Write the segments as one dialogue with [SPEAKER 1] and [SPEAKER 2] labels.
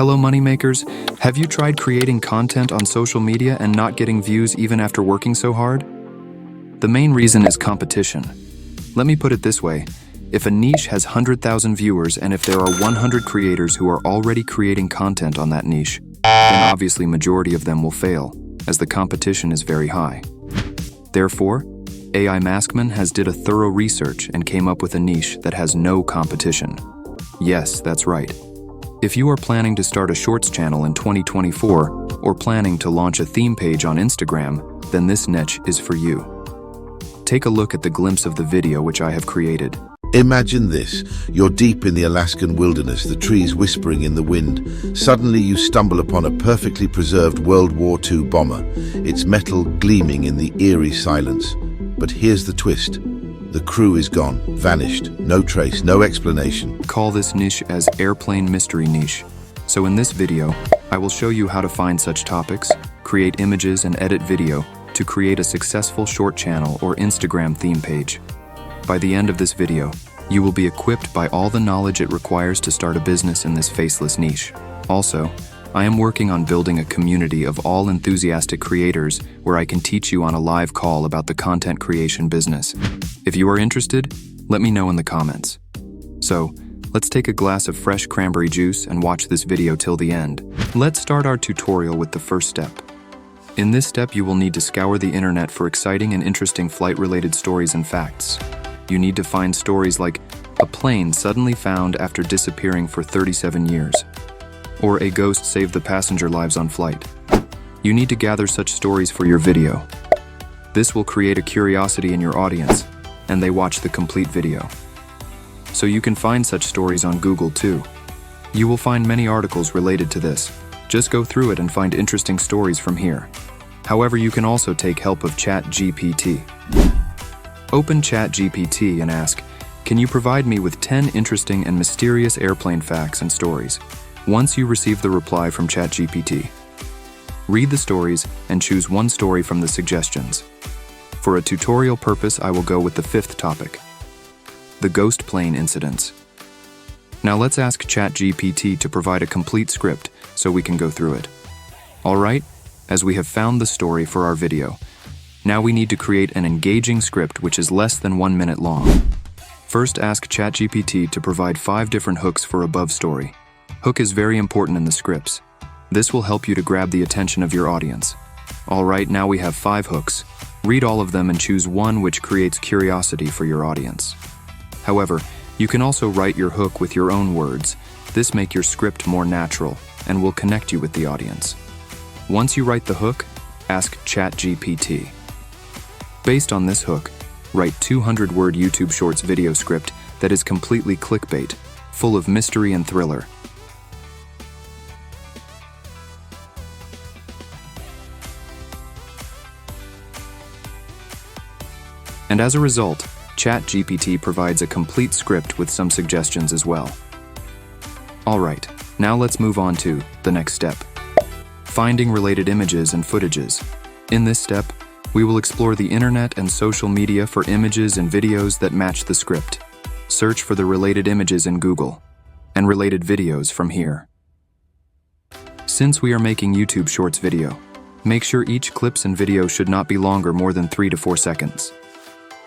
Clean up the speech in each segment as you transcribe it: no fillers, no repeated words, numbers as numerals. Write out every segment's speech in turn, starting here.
[SPEAKER 1] Hello moneymakers, have you tried creating content on social media and not getting views even after working so hard? The main reason is competition. Let me put it this way, if a niche has 100,000 viewers and if there are 100 creators who are already creating content on that niche, then obviously majority of them will fail, as the competition is very high. Therefore, AI Maskman has did a thorough research and came up with a niche that has no competition. Yes, that's right. If you are planning to start a Shorts channel in 2024 or planning to launch a theme page on Instagram, then this niche is for you. Take a look at the glimpse of the video which I have created.
[SPEAKER 2] Imagine this. You're deep in the Alaskan wilderness, the trees whispering in the wind. Suddenly you stumble upon a perfectly preserved World War II bomber, its metal gleaming in the eerie silence. But here's the twist. The crew is gone, vanished, no trace, no explanation.
[SPEAKER 1] Call this niche as Airplane Mystery niche. So in this video, I will show you how to find such topics, create images and edit video to create a successful short channel or Instagram theme page. By the end of this video, you will be equipped by all the knowledge it requires to start a business in this faceless niche. Also, I am working on building a community of all enthusiastic creators where I can teach you on a live call about the content creation business. If you are interested, let me know in the comments. So, let's take a glass of fresh cranberry juice and watch this video till the end. Let's start our tutorial with the first step. In this step, you will need to scour the internet for exciting and interesting flight-related stories and facts. You need to find stories like a plane suddenly found after disappearing for 37 years, or a ghost saved the passenger lives on flight. You need to gather such stories for your video. This will create a curiosity in your audience, and they watch the complete video. So you can find such stories on Google too. You will find many articles related to this. Just go through it and find interesting stories from here. However, you can also take help of ChatGPT. Open ChatGPT and ask, "Can you provide me with 10 interesting and mysterious airplane facts and stories?" Once you receive the reply from ChatGPT, read the stories and choose one story from the suggestions. For a tutorial purpose, I will go with the 5th topic, the ghost plane incidents. Now let's ask ChatGPT to provide a complete script so we can go through it. Alright, as we have found the story for our video, now we need to create an engaging script which is less than 1 minute long. First, ask ChatGPT to provide 5 different hooks for above story. Hook is very important in the scripts. This will help you to grab the attention of your audience. Alright, now we have 5 hooks. Read all of them and choose one which creates curiosity for your audience. However, you can also write your hook with your own words. This makes your script more natural and will connect you with the audience. Once you write the hook, ask ChatGPT. Based on this hook, write 200-word YouTube Shorts video script that is completely clickbait, full of mystery and thriller. And as a result, ChatGPT provides a complete script with some suggestions as well. Alright, now let's move on to the next step. Finding related images and footages. In this step, we will explore the internet and social media for images and videos that match the script. Search for the related images in Google, and related videos from here. Since we are making YouTube Shorts video, make sure each clips and video should not be longer more than 3 to 4 seconds.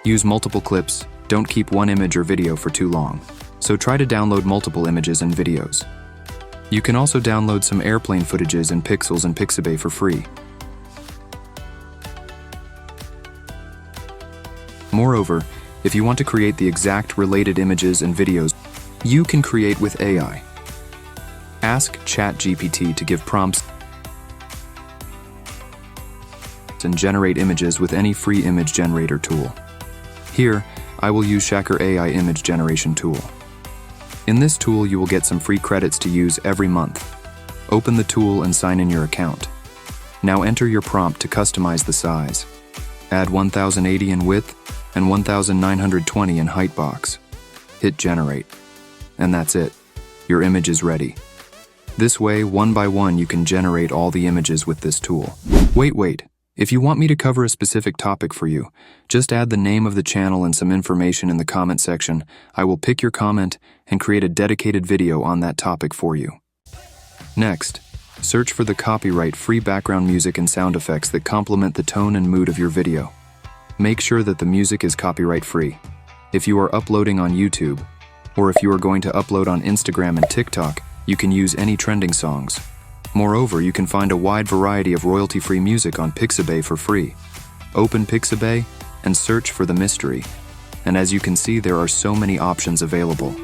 [SPEAKER 1] Use multiple clips, don't keep one image or video for too long, so try to download multiple images and videos. You can also download some airplane footages in Pixels and Pixabay for free. Moreover, if you want to create the exact related images and videos, you can create with AI. Ask ChatGPT to give prompts and generate images with any free image generator tool. Here, I will use Shaker AI image generation tool. In this tool, you will get some free credits to use every month. Open the tool and sign in your account. Now enter your prompt to customize the size. Add 1080 in width and 1920 in height box. Hit generate. And that's it. Your image is ready. This way, one by one, you can generate all the images with this tool. Wait. If you want me to cover a specific topic for you, just add the name of the channel and some information in the comment section. I will pick your comment and create a dedicated video on that topic for you. Next, search for the copyright-free background music and sound effects that complement the tone and mood of your video. Make sure that the music is copyright-free. If you are uploading on YouTube, or if you are going to upload on Instagram and TikTok, you can use any trending songs. Moreover, you can find a wide variety of royalty-free music on Pixabay for free. Open Pixabay and search for The Mystery. And as you can see, there are so many options available.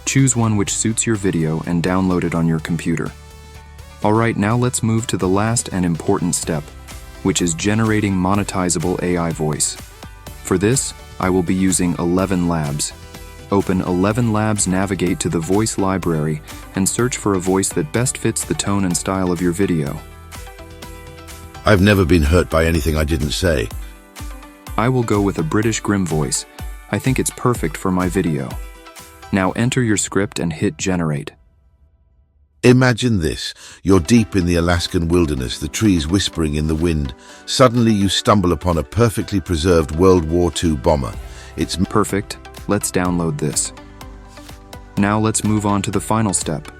[SPEAKER 1] Choose one which suits your video and download it on your computer. Alright, now let's move to the last and important step, which is generating monetizable AI voice. For this, I will be using 11 Labs. Open 11 Labs, navigate to the voice library, and search for a voice that best fits the tone and style of your video.
[SPEAKER 2] I've never been hurt by anything I didn't say.
[SPEAKER 1] I will go with a British Grim voice. I think it's perfect for my video. Now enter your script and hit generate.
[SPEAKER 2] Imagine this. You're deep in the Alaskan wilderness, the trees whispering in the wind. Suddenly you stumble upon a perfectly preserved World War II bomber. It's
[SPEAKER 1] perfect. Let's download this. Now let's move on to the final step,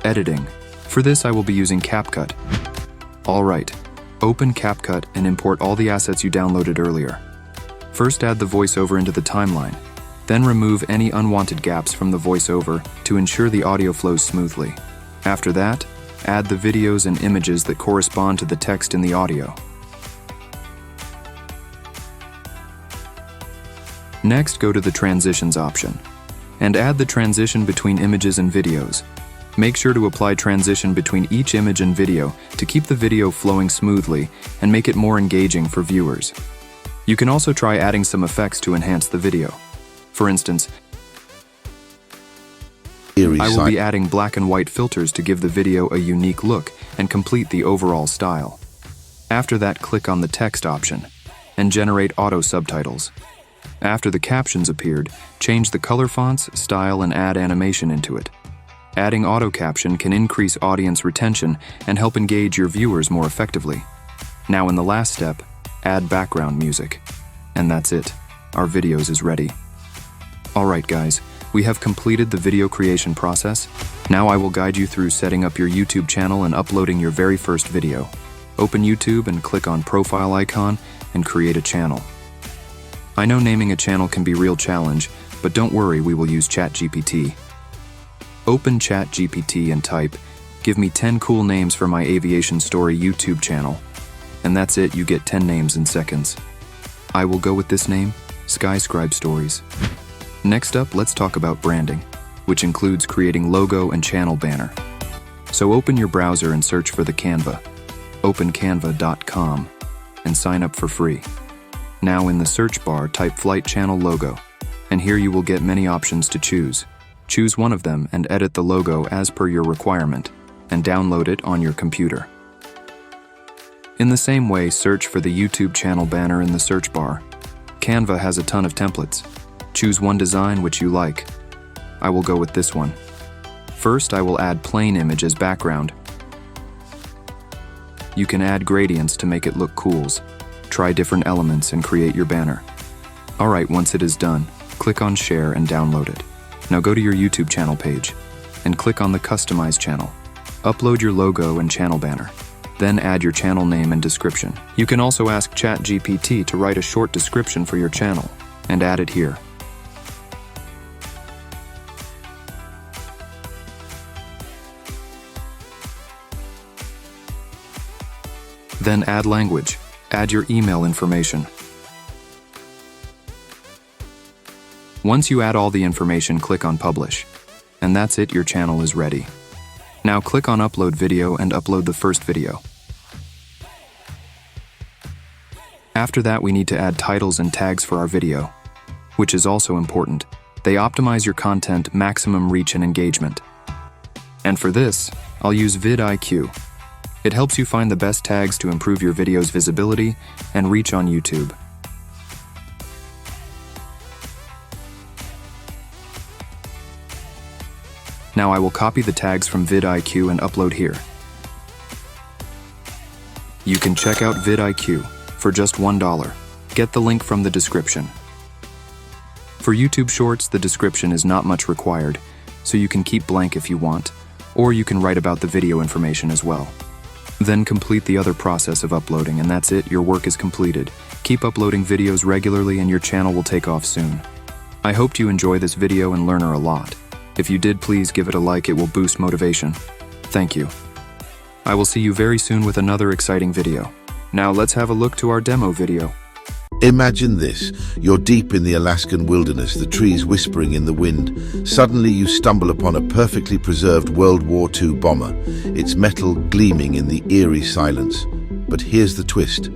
[SPEAKER 1] editing. For this, I will be using CapCut. Alright, open CapCut and import all the assets you downloaded earlier. First, add the voiceover into the timeline. Then remove any unwanted gaps from the voiceover to ensure the audio flows smoothly. After that, add the videos and images that correspond to the text in the audio. Next, go to the transitions option and add the transition between images and videos. Make sure to apply transition between each image and video to keep the video flowing smoothly and make it more engaging for viewers. You can also try adding some effects to enhance the video. For instance, I will be adding black and white filters to give the video a unique look and complete the overall style. After that, click on the text option and generate auto subtitles. After the captions appeared, change the color fonts, style, and add animation into it. Adding auto caption can increase audience retention and help engage your viewers more effectively. Now in the last step, add background music. And that's it. Our videos is ready. Alright guys, we have completed the video creation process. Now I will guide you through setting up your YouTube channel and uploading your very first video. Open YouTube and click on profile icon and create a channel. I know naming a channel can be a real challenge, but don't worry, we will use ChatGPT. Open ChatGPT and type, "Give me 10 cool names for my aviation story YouTube channel." And that's it, you get 10 names in seconds. I will go with this name, Skyscribe Stories. Next up, let's talk about branding, which includes creating logo and channel banner. So open your browser and search for the Canva. Open canva.com and sign up for free. Now in the search bar, type Flight Channel Logo, and here you will get many options to choose. Choose one of them and edit the logo as per your requirement, and download it on your computer. In the same way, search for the YouTube channel banner in the search bar. Canva has a ton of templates. Choose one design which you like. I will go with this one. First, I will add plain image as background. You can add gradients to make it look cool. Try different elements and create your banner. Alright, once it is done, click on Share and download it. Now go to your YouTube channel page and click on the Customize channel. Upload your logo and channel banner. Then add your channel name and description. You can also ask ChatGPT to write a short description for your channel and add it here. Then add language. Add your email information. Once you add all the information, click on Publish. And that's it, your channel is ready. Now click on Upload Video and upload the first video. After that, we need to add titles and tags for our video, which is also important. They optimize your content, maximum reach and engagement. And for this, I'll use vidIQ. It helps you find the best tags to improve your video's visibility and reach on YouTube. Now I will copy the tags from vidIQ and upload here. You can check out vidIQ. for just $1. Get the link from the description. For YouTube Shorts, the description is not much required, so you can keep blank if you want, or you can write about the video information as well. Then complete the other process of uploading, and that's it, your work is completed. Keep uploading videos regularly and your channel will take off soon. I hoped you enjoy this video and learn a lot. If you did, please give it a like, it will boost motivation. Thank you. I will see you very soon with another exciting video. Now let's have a look to our demo video.
[SPEAKER 2] Imagine this. You're deep in the Alaskan wilderness, the trees whispering in the wind. Suddenly you stumble upon a perfectly preserved World War II bomber, its metal gleaming in the eerie silence. But here's the twist.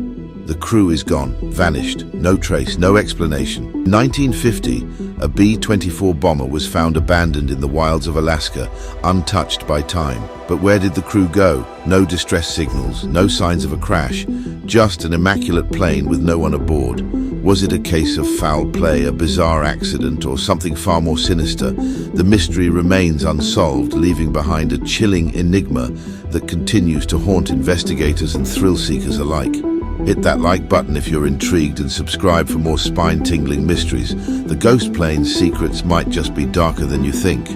[SPEAKER 2] The crew is gone, vanished, no trace, no explanation. 1950, a B-24 bomber was found abandoned in the wilds of Alaska, untouched by time. But where did the crew go? No distress signals, no signs of a crash, just an immaculate plane with no one aboard. Was it a case of foul play, a bizarre accident, or something far more sinister? The mystery remains unsolved, leaving behind a chilling enigma that continues to haunt investigators and thrill seekers alike. Hit that like button if you're intrigued and subscribe for more spine-tingling mysteries. The ghost plane's secrets might just be darker than you think.